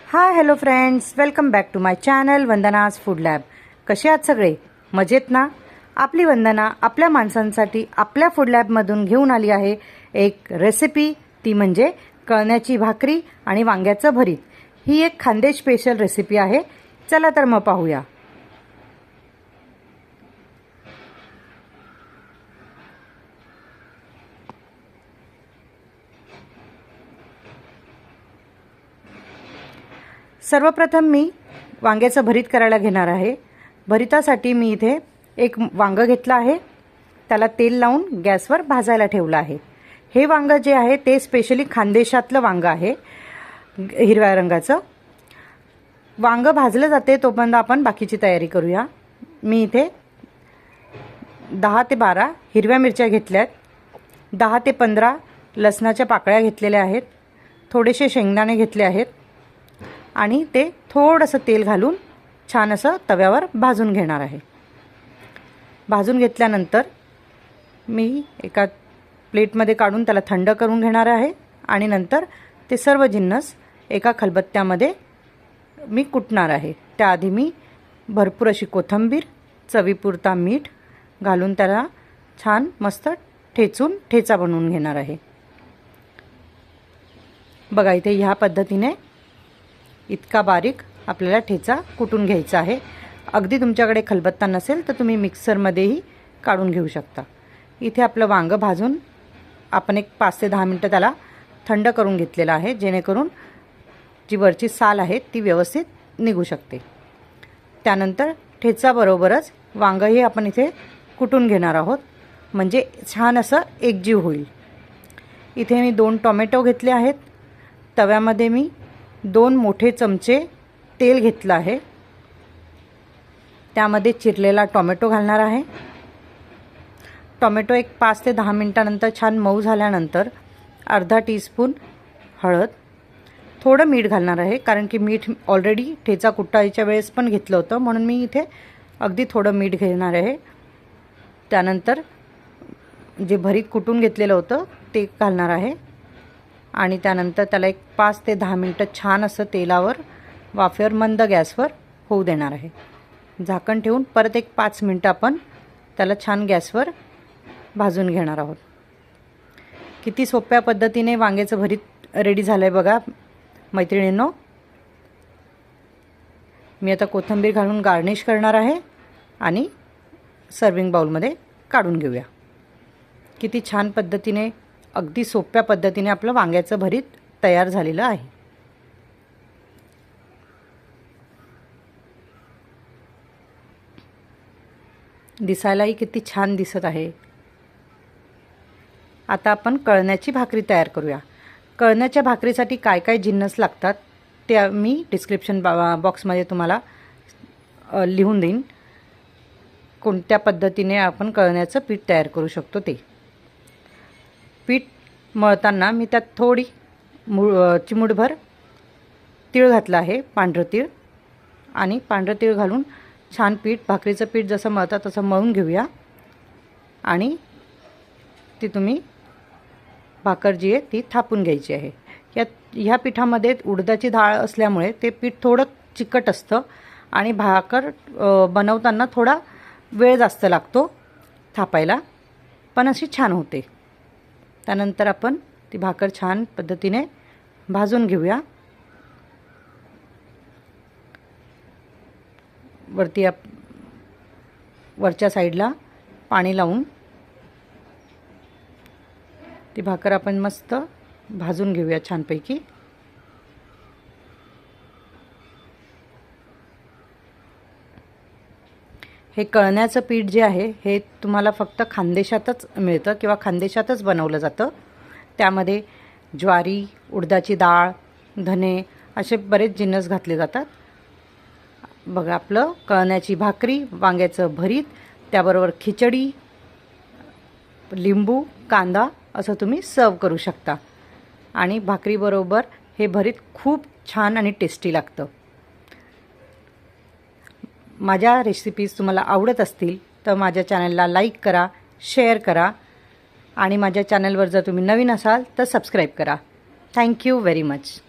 High hello friends, welcome back to my channel Vandana's food lab. कसे आहात सगळे? मजेत ना? आपली वंदना आपल्या माणसांसाठी आपल्या फूड लॅबमधून घेऊन आली आहे एक रेसिपी. ती म्हणजे कळण्याची भाकरी आणि वांग्याचं भरीत. ही एक खानदेश स्पेशल रेसिपी आहे. चला तर मग पाहूया. सर्वप्रथम मी वांग्याचं भरीत करायला घेणार आहे. भरितासाठी मी इथे एक वांगं घेतलं आहे. त्याला तेल लावून गॅसवर भाजायला ठेवलं आहे. हे वांगं जे आहे ते स्पेशली खानदेशातलं वांगं आहे, हिरव्या रंगाचं. वांगं भाजलं जाते तोपर्यंत आपण बाकीची तयारी करूया. मी इथे 10 ते 12 हिरव्या मिरच्या घेतल्यात. 10 ते 15 लसणाच्या पाकळ्या घेतलेल्या आहेत. थोडेसे शेंगदाणे घेतले आहेत आणि ते थोडंसं तेल घालून छान असं तव्यावर भाजून घेणार आहे. भाजून घेतल्यानंतर मी एका प्लेटमध्ये काढून त्याला थंड करून घेणार आहे आणि नंतर ते सर्व जिन्नस एका खलबत्त्यामध्ये मी कुटणार आहे. त्याआधी मी भरपूर अशी कोथिंबीर, चवीपुरता मीठ घालून त्याला छान मस्त ठेचून ठेचा बनवून घेणार आहे. बघा इथे ह्या पद्धतीने इतका बारीक आपल्याला ठेचा कुटून घ्यायचा आहे. अगदी तुमच्याकडे खलबत्ता नसेल तर तुम्ही मिक्सरमध्येही काढून घेऊ शकता. इथे आपलं वांगं भाजून आपण एक 5 ते 10 मिनटं त्याला थंड करून घेतलेलं आहे, जेणेकरून जी वरची साल आहे ती व्यवस्थित निघू शकते. त्यानंतर ठेचाबरोबरच वांगंही आपण इथे कुटून घेणार आहोत, म्हणजे छान असं एकजीव होईल. इथे मी 2 टोमॅटो घेतले आहेत. तव्यामध्ये मी 2 मोठे चमचे तेल घेतलं आहे. त्यामध्ये चिरलेला टोमॅटो घालणार आहे. टोमॅटो एक 5 ते 10 मिनटानंतर छान मऊ झाल्यानंतर अर्धा टीस्पून हळद, थोडं मीठ घालणार आहे, कारण की मीठ ऑलरेडी ठेचा कुटायच्या वेळेस पण घेतलं होतं, म्हणून मी इथे अगदी थोडं मीठ घेणार आहे. त्यानंतर जे भरीत कुटून घेतलेलं होतं ते घालणार आहे आणि त्यानंतर त्याला एक 5 ते 10 मिनटं छान असं तेलावर वाफेवर मंद गॅसवर होऊ देणार आहे. झाकण ठेवून परत एक 5 मिनटं आपण त्याला छान गॅसवर भाजून घेणार आहोत. किती सोप्या पद्धतीने वांग्याचं भरीत रेडी झालं आहे बघा मैत्रिणींनो. मी आता कोथिंबीर घालून गार्निश करणार आहे आणि सर्विंग बाउलमध्ये काढून घेऊया. किती छान पद्धतीने, अगदी सोप्या पद्धतीने आपलं वांग्याचं भरीत तयार झालेलं आहे. दिसायलाही किती छान दिसत आहे. आता आपण कळण्याची भाकरी तयार करूया. कळण्याच्या भाकरीसाठी काय काय जिन्नस लागतात ते मी डिस्क्रिप्शन बॉक्समध्ये तुम्हाला लिहून देईन. कोणत्या पद्धतीने आपण कळण्याचं पीठ तयार करू शकतो ते. पीठ मळताना मी त्यात थोडी चिमूटभर तीळ घातलं आहे, पांढरं तीळ. आणि पांढरं तीळ घालून छान पीठ, भाकरीचं पीठ जसं मळतात तसं मळून घेऊया. आणि ती तुम्ही भाकर जी आहे ती थापून घ्यायची आहे. ह्या पिठामध्ये उडदाची डाळ असल्यामुळे ते पीठ थोडं चिकट असतं आणि भाकर बनवताना थोडा वेळ जास्त लागतो थापायला, पण अशी छान होते. त्यानंतर आपण ती भाकर छान पद्धतीने भाजून घेऊया. वरच्या साईडला पाणी लावून ती भाकर आपण मस्त भाजून घेऊया छानपैकी. हे कळण्याचं पीठ जे आहे हे तुम्हाला फक्त खानदेशातच मिळतं किंवा खानदेशातच बनवलं जातं. त्यामध्ये ज्वारी, उडदाची डाळ, धने असे बरेच जिन्नस घातले जातात. बघा आपलं कळण्याची भाकरी, वांग्याचं भरीत, त्याबरोबर खिचडी, लिंबू, कांदा असं तुम्ही सर्व करू शकता. आणि भाकरीबरोबर हे भरीत खूप छान आणि टेस्टी लागतं. माझ्या रेसिपीज तुम्हाला आवडत असतील तर माझ्या चॅनलला लाईक करा, शेअर करा आणि माझ्या चॅनलवर जर तुम्ही नवीन असाल तर सबस्क्राईब करा. Thank you very much.